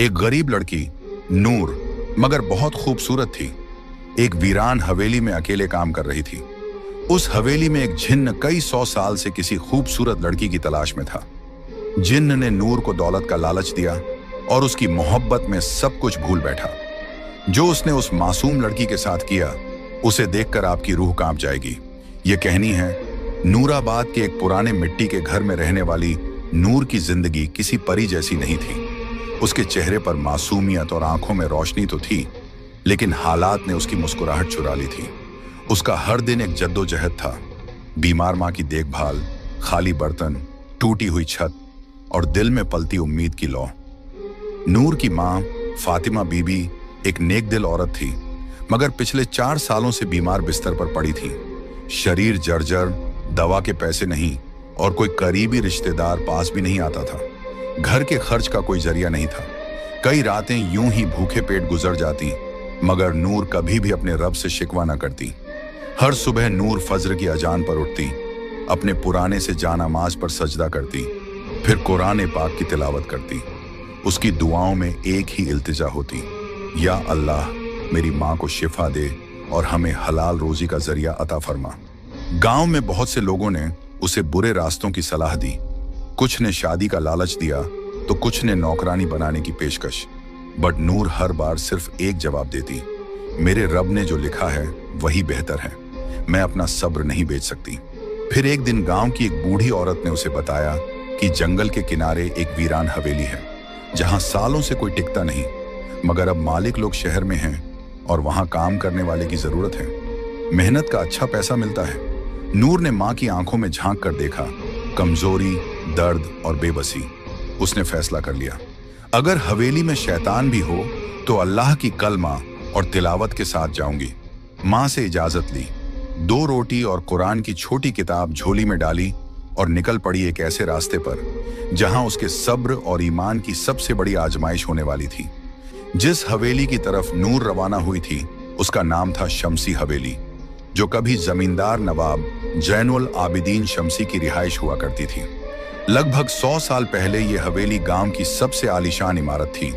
एक गरीब लड़की नूर मगर बहुत खूबसूरत थी, एक वीरान हवेली में अकेले काम कर रही थी। उस हवेली में एक जिन्न कई 100 साल से किसी खूबसूरत लड़की की तलाश में था। जिन्न ने नूर को दौलत का लालच दिया और उसकी मोहब्बत में सब कुछ भूल बैठा। जो उसने उस मासूम लड़की के साथ किया, उसे देखकर आपकी रूह कांप जाएगी। ये कहानी है नूराबाद के एक पुराने मिट्टी के घर में रहने वाली नूर की जिंदगी किसी परी जैसी नहीं थी। उसके चेहरे पर मासूमियत और आंखों में रोशनी तो थी, लेकिन हालात ने उसकी मुस्कुराहट चुरा ली थी। उसका हर दिन एक जद्दोजहद था। बीमार माँ की देखभाल, खाली बर्तन, टूटी हुई छत और दिल में पलती उम्मीद की लौ। नूर की माँ फातिमा बीबी एक नेक दिल औरत थी, मगर पिछले 4 सालों से बीमार बिस्तर पर पड़ी थी। शरीर जर्जर, दवा के पैसे नहीं और कोई करीबी रिश्तेदार पास भी नहीं आता था। घर के खर्च का कोई जरिया नहीं था। कई रातें यूं ही भूखे पेट गुजर जाती, मगर नूर कभी भी अपने रब से शिकवा न करती। हर सुबह नूर फज्र की अजान पर उठती, अपने पुराने से जानामाज पर सजदा करती, फिर कुरान पाक की तिलावत करती। उसकी दुआओं में एक ही इल्तिजा होती, या अल्लाह मेरी माँ को शिफा दे और हमें हलाल रोजी का जरिया अता फरमा। गांव में बहुत से लोगों ने उसे बुरे रास्तों की सलाह दी। कुछ ने शादी का लालच दिया तो कुछ ने नौकरानी बनाने की पेशकश। बट नूर हर बार सिर्फ एक जवाब देती, मेरे रब ने जो लिखा है वही बेहतर है, मैं अपना सब्र नहीं बेच सकती। फिर एक दिन गांव की एक बूढ़ी औरत ने उसे बताया कि जंगल के किनारे एक वीरान हवेली है, जहां सालों से कोई टिकता नहीं, मगर अब मालिक लोग शहर में हैं और वहां काम करने वाले की जरूरत है। मेहनत का अच्छा पैसा मिलता है। नूर ने माँ की आंखों में झांक कर देखा, कमजोरी, दर्द और बेबसी। उसने फैसला कर लिया, अगर हवेली में शैतान भी हो तो अल्लाह की कलमा और तिलावत के साथ जाऊंगी। माँ से इजाजत ली, 2 रोटी और कुरान की छोटी किताब झोली में डाली और निकल पड़ी एक ऐसे रास्ते पर जहां उसके सब्र और ईमान की सबसे बड़ी आजमाइश होने वाली थी। जिस हवेली की तरफ नूर रवाना हुई थी, उसका नाम था शमसी हवेली, जो कभी जमींदार नवाब जैनुल आबिदीन शमसी की रिहाइश हुआ करती थी। लगभग 100 साल पहले यह हवेली गांव की सबसे आलीशान इमारत थी।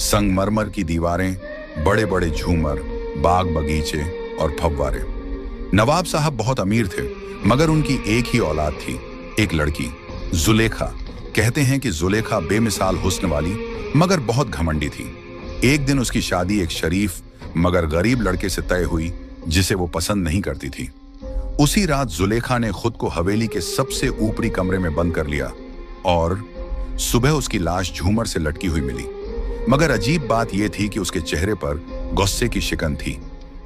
संगमरमर की दीवारें, बड़े बड़े झूमर, बाग बगीचे और फव्वारे। नवाब साहब बहुत अमीर थे, मगर उनकी एक ही औलाद थी, एक लड़की, जुलेखा। कहते हैं कि जुलेखा बेमिसाल हुस्न वाली मगर बहुत घमंडी थी। एक दिन उसकी शादी एक शरीफ मगर गरीब लड़के से तय हुई, जिसे वो पसंद नहीं करती थी। उसी रात जुलेखा ने खुद को हवेली के सबसे ऊपरी कमरे में बंद कर लिया और सुबह उसकी लाश झूमर से लटकी हुई मिली। मगर अजीब बात यह थी कि उसके चेहरे पर गुस्से की शिकन थी,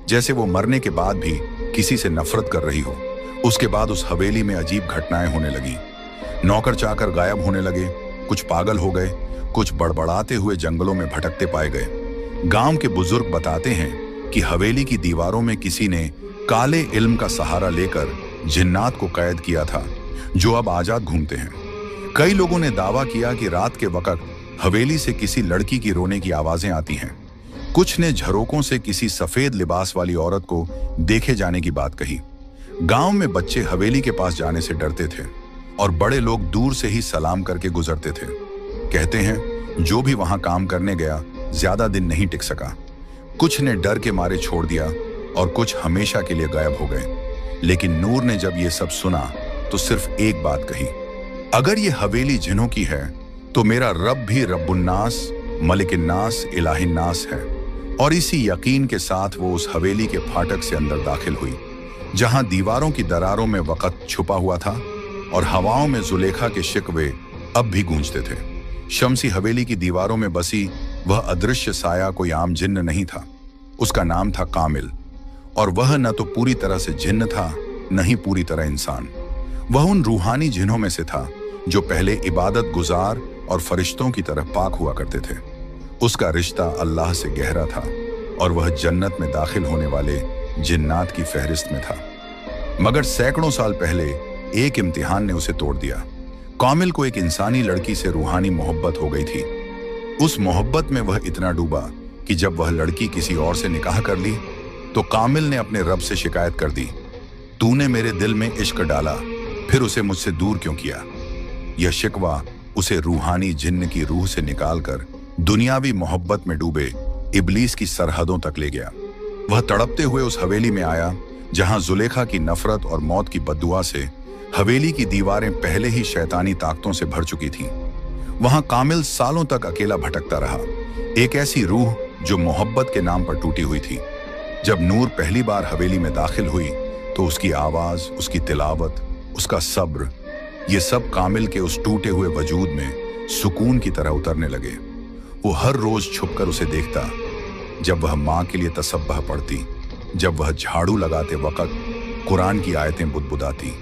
जैसे वो मरने के बाद भी किसी से नफरत कर रही हो। उसके बाद उस हवेली में अजीब घटनाएं होने लगी। नौकर चाकर गायब होने लगे, कुछ पागल हो गए, कुछ बड़बड़ाते हुए जंगलों में भटकते पाए गए। गांव के बुजुर्ग बताते हैं कि हवेली की दीवारों में किसी ने काले इल्म का सहारा लेकर जिन्नात को कैद किया था, जो अब आजाद घूमते हैं। कई लोगों ने दावा किया कि रात के वक्त हवेली से किसी लड़की की रोने की आवाजें आती हैं। कुछ ने झरोकों से किसी सफेद लिबास वाली औरत को देखे जाने की बात कही। गांव में बच्चे हवेली के पास जाने से डरते थे और बड़े लोग दूर से ही सलाम करके गुजरते थे। कहते हैं जो भी वहां काम करने गया ज्यादा दिन नहीं टिक सका। कुछ ने डर के मारे छोड़ दिया और कुछ हमेशा के लिए गायब हो गए। लेकिन नूर ने जब ये सब सुना तो सिर्फ एक बात कही, अगर ये हवेली जिन्हों की है तो मेरा रब भी रब्बुन्नास, मलिकिन्नास, इलाहिन्नास है। और इसी यकीन के साथ वो उस हवेली के फाटक से अंदर दाखिल हुई, जहां दीवारों की दरारों में वक़्त छुपा हुआ था और हवाओं में जुलेखा के शिकवे अब भी गूंजते थे। शमसी हवेली की दीवारों में बसी वह अदृश्य साया कोई आम जिन्न नहीं था। उसका नाम था कामिल, और वह न तो पूरी तरह से जिन्न था, न ही पूरी तरह इंसान। वह उन रूहानी जिन्हों में से था जो पहले इबादत गुजार और फरिश्तों की तरह पाक हुआ करते थे। उसका रिश्ता अल्लाह से गहरा था और वह जन्नत में दाखिल होने वाले जिन्नात की फहरिस्त में था। मगर सैकड़ों साल पहले एक इम्तिहान ने उसे तोड़ दिया। कामिल को एक इंसानी लड़की से रूहानी मोहब्बत हो गई थी। उस मोहब्बत में वह इतना डूबा कि जब वह लड़की किसी और से निकाह कर ली तो कामिल ने अपने रब से शिकायत कर दी, तूने मेरे दिल में इश्क डाला, फिर उसे मुझसे दूर क्यों किया। यह शिकवा उसे रूहानी जिन्न की रूह से निकालकर दुनियावी मोहब्बत में डूबे इब्लीस की सरहदों तक ले गया। वह तड़पते हुए उस हवेली में आया जहां जुलेखा की नफरत और मौत की बद्दुआ से हवेली की दीवारें पहले ही शैतानी ताकतों से भर चुकी थीं। वहां कामिल सालों तक अकेला भटकता रहा, एक ऐसी रूह जो मोहब्बत के नाम पर टूटी हुई थी। जब नूर पहली बार हवेली में दाखिल हुई तो उसकी आवाज, उसकी तिलावत, उसका सब्र, ये सब कामिल के उस टूटे हुए वजूद में सुकून की तरह उतरने लगे। वो हर रोज छुपकर उसे देखता, जब वह माँ के लिए तसब्बह पढ़ती, जब वह झाड़ू लगाते वक्त कुरान की आयतें बुदबुदाती,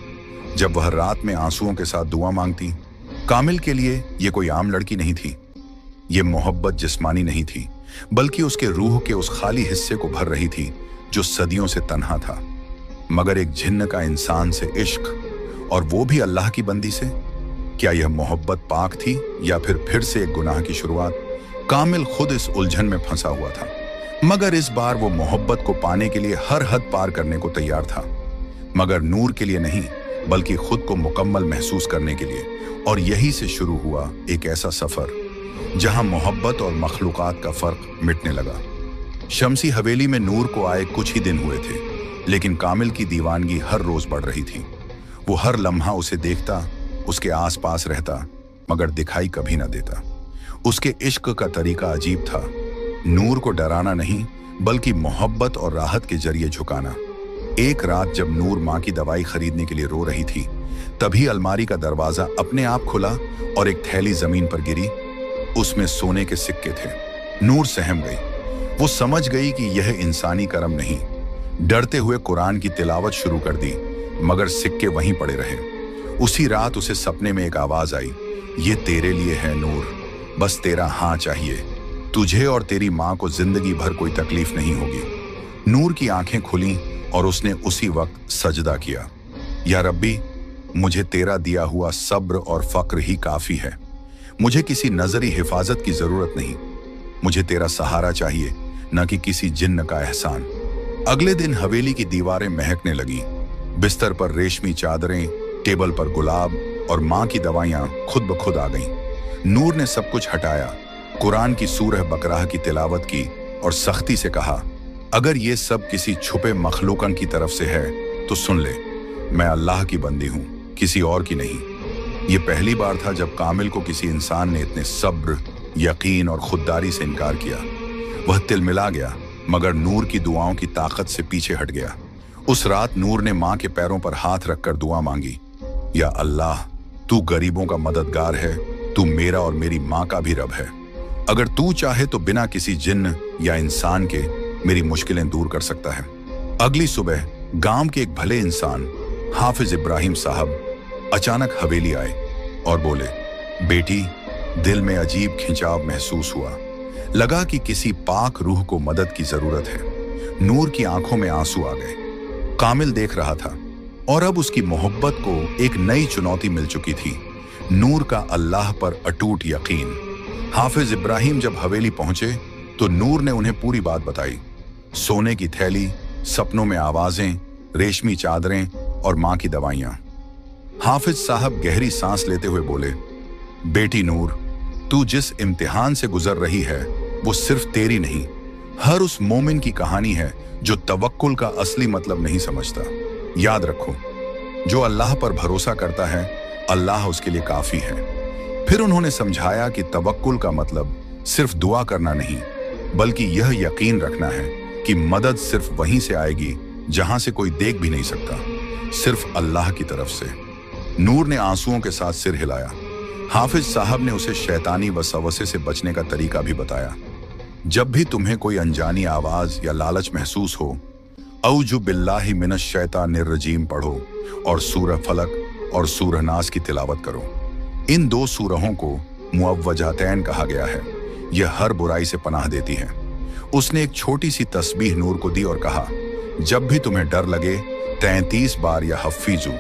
जब वह रात में आंसुओं के साथ दुआ मांगती। कामिल के लिए ये कोई आम लड़की नहीं थी। ये मोहब्बत जिस्मानी नहीं थी, बल्कि उसके रूह के उस खाली हिस्से को भर रही थी जो सदियों से तन्हा था। मगर एक जिन्न का इंसान से इश्क, और वो भी अल्लाह की बंदी से। क्या यह मोहब्बत पाक थी या फिर से एक गुनाह की शुरुआत? कामिल खुद इस उलझन में फंसा हुआ था, मगर इस बार वो मोहब्बत को पाने के लिए हर हद पार करने को तैयार था। मगर नूर के लिए नहीं, बल्कि खुद को मुकम्मल महसूस करने के लिए। और यही से शुरू हुआ एक ऐसा सफर जहां मोहब्बत और मखलूकात का फर्क मिटने लगा। शमसी हवेली में नूर को आए कुछ ही दिन हुए थे, लेकिन कामिल की दीवानगी हर रोज बढ़ रही थी। वो हर लम्हा उसे देखता, उसके आसपास रहता, मगर दिखाई कभी ना देता। उसके इश्क का तरीका अजीब था, नूर को डराना नहीं, बल्कि मोहब्बत और राहत के जरिए झुकाना। एक रात जब नूर माँ की दवाई खरीदने के लिए रो रही थी, तभी अलमारी का दरवाजा अपने आप खुला और एक थैली जमीन पर गिरी। उसमें सोने के सिक्के थे। नूर सहम गई। वो समझ गई कि यह इंसानी करम नहीं। डरते हुए कुरान की तिलावत शुरू कर दी, मगर सिक्के वहीं पड़े रहे। उसी रात उसे सपने में एक आवाज आई, ये तेरे लिए है नूर, बस तेरा हाँ चाहिए। तुझे और तेरी माँ को जिंदगी भर कोई तकलीफ नहीं होगी। नूर की आंखें खुलीं और उसने उसी वक्त सजदा किया। या रब्बी, मुझे तेरा दिया हुआ सब्र और फक्र ही काफी है। मुझे किसी नजरी हिफाजत की जरूरत नहीं। मुझे तेरा सहारा चाहिए, न कि किसी जिन्न का एहसान। अगले दिन हवेली की दीवारें महकने लगी। बिस्तर पर रेशमी चादरें, टेबल पर गुलाब और माँ की दवाइयाँ खुद ब खुद आ गईं। नूर ने सब कुछ हटाया, कुरान की सूरह बकराह की तिलावत की और सख्ती से कहा, अगर ये सब किसी छुपे मखलूकन की तरफ से है तो सुन ले, मैं अल्लाह की बंदी हूँ, किसी और की नहीं। ये पहली बार था जब कामिल को किसी इंसान ने इतने सब्र, यकीन और खुददारी से इनकार किया। वह तिलमिला गया, मगर नूर की दुआओं की ताकत से पीछे हट गया। उस रात नूर ने माँ के पैरों पर हाथ रखकर दुआ मांगी, या अल्लाह, तू गरीबों का मददगार है, तू मेरा और मेरी माँ का भी रब है। अगर तू चाहे तो बिना किसी जिन्न या इंसान के मेरी मुश्किलें दूर कर सकता है। अगली सुबह गांव के एक भले इंसान हाफिज इब्राहिम साहब अचानक हवेली आए और बोले, बेटी, दिल में अजीब खिंचाव महसूस हुआ। लगा कि किसी पाक रूह को मदद की जरूरत है। नूर की आंखों में आंसू आ गए। कामिल देख रहा था और अब उसकी मोहब्बत को एक नई चुनौती मिल चुकी थी, नूर का अल्लाह पर अटूट यकीन। हाफिज इब्राहिम जब हवेली पहुंचे तो नूर ने उन्हें पूरी बात बताई। सोने की थैली, सपनों में आवाजें, रेशमी चादरें और माँ की दवाइयाँ। हाफिज साहब गहरी सांस लेते हुए बोले, बेटी नूर, तू जिस इम्तिहान से गुजर रही है वो सिर्फ तेरी नहीं, हर उस मोमिन की कहानी है जो तवक्कुल का असली मतलब नहीं समझता। याद रखो, जो अल्लाह पर भरोसा करता है, अल्लाह उसके लिए काफी है। फिर उन्होंने समझाया कि तवक्कुल का मतलब सिर्फ दुआ करना नहीं, बल्कि यह यकीन रखना है कि मदद सिर्फ वहीं से आएगी जहां से कोई देख भी नहीं सकता, सिर्फ अल्लाह की तरफ से। नूर ने आंसुओं के साथ सिर हिलाया। हाफिज साहब ने उसे शैतानी वसवसे से बचने का तरीका भी बताया। जब भी तुम्हें कोई अनजानी आवाज या लालच महसूस हो, औजु बिल्लाहि मिनश शैतानिर रजीम पढ़ो और सूरह फलक और सूरह नास की तिलावत करो। इन दो सूरहों को मुअव्वजातैन कहा गया है। यह हर बुराई से पनाह देती है। उसने एक छोटी सी तस्बीह नूर को दी और कहा, जब भी तुम्हें डर लगे 33 बार या हफीजू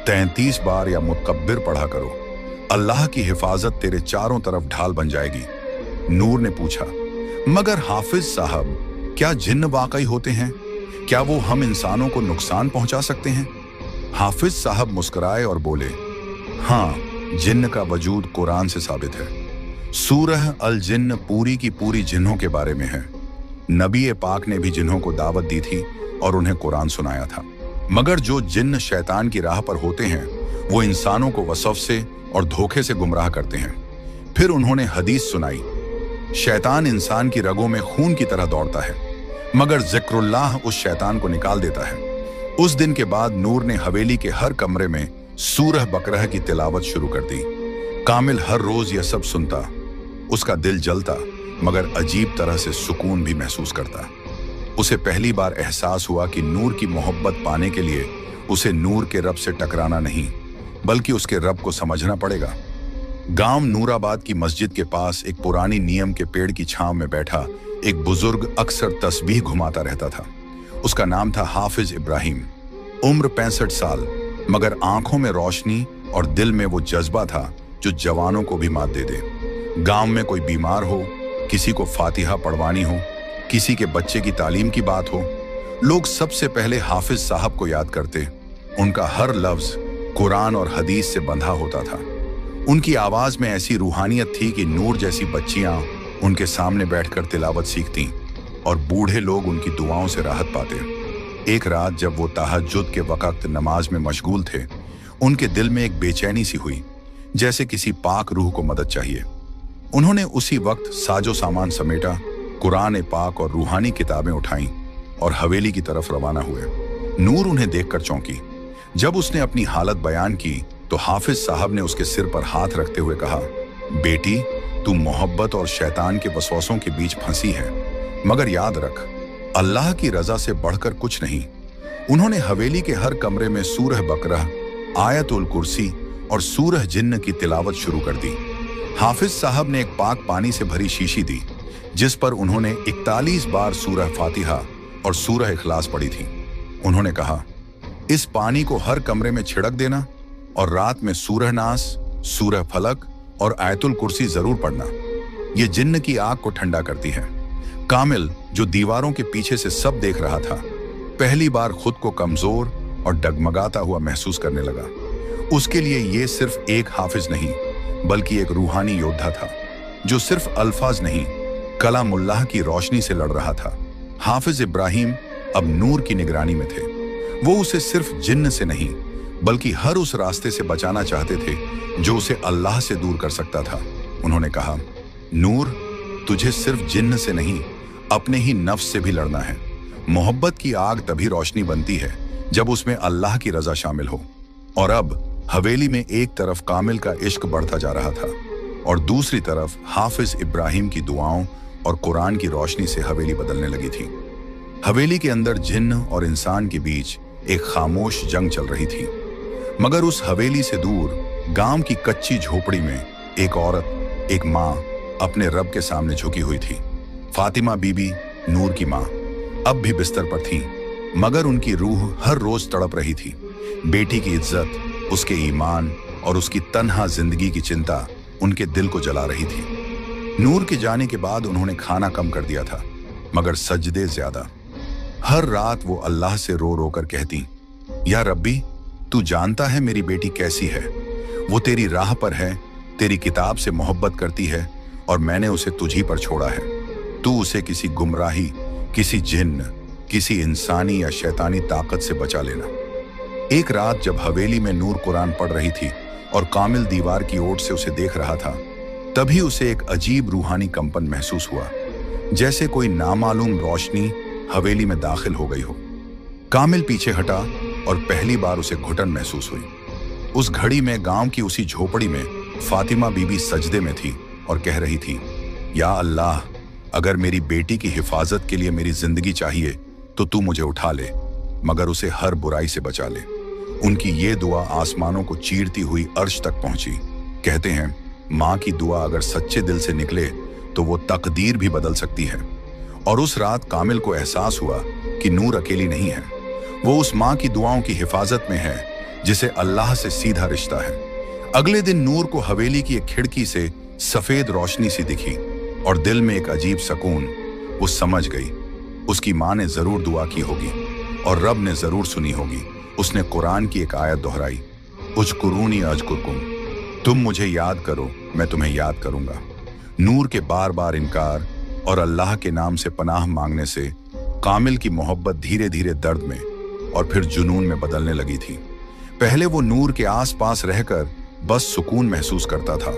33 बार या मुतकब्बिर पढ़ा करो। अल्लाह की हिफाजत तेरे चारों तरफ ढाल बन जाएगी। नूर ने पूछा, मगर हाफिज साहब, क्या जिन्न वाकई होते हैं? क्या वो हम इंसानों को नुकसान पहुंचा सकते हैं? हाफिज साहब मुस्कुराए और बोले, हाँ, जिन्न का वजूद कुरान से साबित है। सूरह अल जिन्न पूरी की पूरी जिन्हों के बारे में है। नबी पाक ने भी जिन्हों को दावत दी थी और उन्हें कुरान सुनाया था। मगर जो जिन्न शैतान की राह पर होते हैं वो इंसानों को वसवसे और धोखे से गुमराह करते हैं। फिर उन्होंने हदीस सुनाई, शैतान इंसान की रगों में खून की तरह दौड़ता है, मगर जिक्रुल्लाह उस शैतान को निकाल देता है। उस दिन के बाद नूर ने हवेली के हर कमरे में सूरह बकरह की तिलावत शुरू कर दी। कामिल हर रोज यह सब सुनता, उसका दिल जलता, मगर अजीब तरह से सुकून भी महसूस करता। उसे पहली बार एहसास हुआ कि नूर की मोहब्बत पाने के लिए उसे नूर के रब से टकराना नहीं, बल्कि उसके रब को समझना पड़ेगा। गांव नूराबाद की मस्जिद के पास एक पुरानी नीम के पेड़ की छांव में बैठा एक बुजुर्ग अक्सर तस्बीह घुमाता रहता था। उसका नाम था हाफिज इब्राहिम। उम्र 65 साल, मगर आंखों में रोशनी और दिल में वो जज्बा था जो जवानों को भी मात दे दे। गांव में कोई बीमार हो, किसी को फातिहा पढ़वानी हो, किसी के बच्चे की तालीम की बात हो, लोग सबसे पहले हाफिज साहब को याद करते। उनका हर लफ्ज कुरान और हदीस से बंधा होता था। उनकी आवाज में ऐसी रूहानियत थी कि नूर जैसी बच्चियां उनके सामने बैठकर तिलावत सीखती और बूढ़े लोग उनकी दुआओं से राहत पाते। एक रात जब वो तहज्जुद के वक्त नमाज में मशगूल थे, उनके दिल में एक बेचैनी सी हुई, जैसे किसी पाक रूह को मदद चाहिए। उन्होंने उसी वक्त साजो सामान समेटा, कुरान पाक और रूहानी किताबें उठाईं और हवेली की तरफ रवाना हुए। नूर उन्हें देखकर चौंकी। जब उसने अपनी हालत बयान की तो हाफिज साहब ने उसके सिर पर हाथ रखते हुए कहा, बेटी, तू मोहब्बत और शैतान के वसवसों के बीच फंसी है, मगर याद रख, अल्लाह की रजा से बढ़कर कुछ नहीं। उन्होंने हवेली के हर कमरे में सूरह बकरह, आयतुल कुर्सी और सूरह जिन्न की तिलावत शुरू कर दी। हाफिज साहब ने एक पाक पानी से भरी शीशी दी, जिस पर उन्होंने 41 बार सूरह फातिहा और सूरह इखलास पढ़ी थी। उन्होंने कहा, इस पानी को हर कमरे में छिड़क देना और रात में सूरह नास, सूरह फलक और आयतुल कुर्सी जरूर पढ़ना। ये जिन्न की आग को ठंडा करती है। कामिल, जो दीवारों के पीछे से सब देख रहा था, पहली बार खुद को कमजोर और डगमगाता हुआ महसूस करने लगा। उसके लिए ये सिर्फ एक हाफिज नहीं, बल्कि एक रूहानी योद्धा था, जो सिर्फ अल्फाज नहीं, कलामुल्लाह की रोशनी से लड़ रहा था। हाफिज इब्राहिम अब नूर की निगरानी में थे। वो उसे सिर्फ जिन्न से नहीं, बल्कि हर उस रास्ते से बचाना चाहते थे जो उसे अल्लाह से दूर कर सकता था। उन्होंने कहा, नूर, तुझे सिर्फ जिन्न से नहीं, अपने ही नफ्स से भी लड़ना है। मोहब्बत की आग तभी रोशनी बनती है जब उसमें अल्लाह की रजा शामिल हो। और अब हवेली में एक तरफ कामिल का इश्क बढ़ता जा रहा था और दूसरी तरफ हाफिज इब्राहिम की दुआओं और कुरान की रोशनी से हवेली बदलने लगी थी। हवेली के अंदर जिन्न और इंसान के बीच एक खामोश जंग चल रही थी। मगर उस हवेली से दूर गांव की कच्ची झोपड़ी में एक औरत, एक माँ, अपने रब के सामने झुकी हुई थी। फातिमा बीबी, नूर की माँ, अब भी बिस्तर पर थी, मगर उनकी रूह हर रोज तड़प रही थी। बेटी की इज्जत, उसके ईमान और उसकी तन्हा जिंदगी की चिंता उनके दिल को जला रही थी। नूर के जाने के बाद उन्होंने खाना कम कर दिया था, मगर सजदे ज्यादा। हर रात वो अल्लाह से रो रो कर कहती, या रब्बी, तू जानता है मेरी बेटी कैसी है। वो तेरी राह पर है, तेरी किताब से मोहब्बत करती है और मैंने उसे तुझी पर छोड़ा है। तू उसे किसी गुमराही, किसी जिन्न, किसी इंसानी या शैतानी ताकत से बचा लेना। एक रात जब हवेली में नूर कुरान पढ़ रही थी और कामिल दीवार की ओर से उसे देख रहा था, तभी उसे एक अजीब रूहानी कंपन महसूस हुआ, जैसे कोई नामालूम रोशनी हवेली में दाखिल हो गई हो। कामिल पीछे हटा और पहली बार उसे घुटन महसूस हुई। उस घड़ी में गांव की उसी झोपड़ी में फातिमा बीबी सजदे में थी और कह रही थी, या अल्लाह, अगर मेरी बेटी की हिफाजत के लिए मेरी जिंदगी चाहिए तो तू मुझे उठा ले, मगर उसे हर बुराई से बचा ले। उनकी ये दुआ आसमानों को चीरती हुई अर्श तक पहुंची। कहते हैं, माँ की दुआ अगर सच्चे दिल से निकले तो वो तकदीर भी बदल सकती है। और उस रात कामिल को एहसास हुआ कि नूर अकेली नहीं है। वो उस माँ की दुआओं की हिफाजत में है जिसे अल्लाह से सीधा रिश्ता है। अगले दिन नूर को हवेली की एक खिड़की से सफेद रोशनी सी दिखी और दिल में एक अजीब सुकून। वो समझ गई, उसकी माँ ने जरूर दुआ की होगी और रब ने जरूर सुनी होगी। उसने कुरान की एक आयत दोहराई, उज्कुरूनी अज़्कुरकुम, तुम मुझे याद करो, मैं तुम्हें याद करूंगा। नूर के बार बार इनकार और अल्लाह के नाम से पनाह मांगने से कामिल की मोहब्बत धीरे धीरे दर्द में और फिर जुनून में बदलने लगी थी। पहले वो नूर के आसपास रहकर बस सुकून महसूस करता था,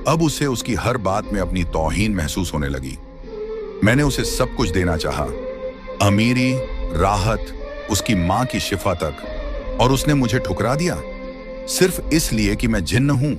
अब उसे उसकी हर बात में अपनी तौहीन महसूस होने लगी। मैंने उसे सब कुछ देना चाहा, अमीरी, राहत, उसकी माँ की शिफा तक, और उसने मुझे ठुकरा दिया सिर्फ इसलिए कि मैं जिन्न हूं।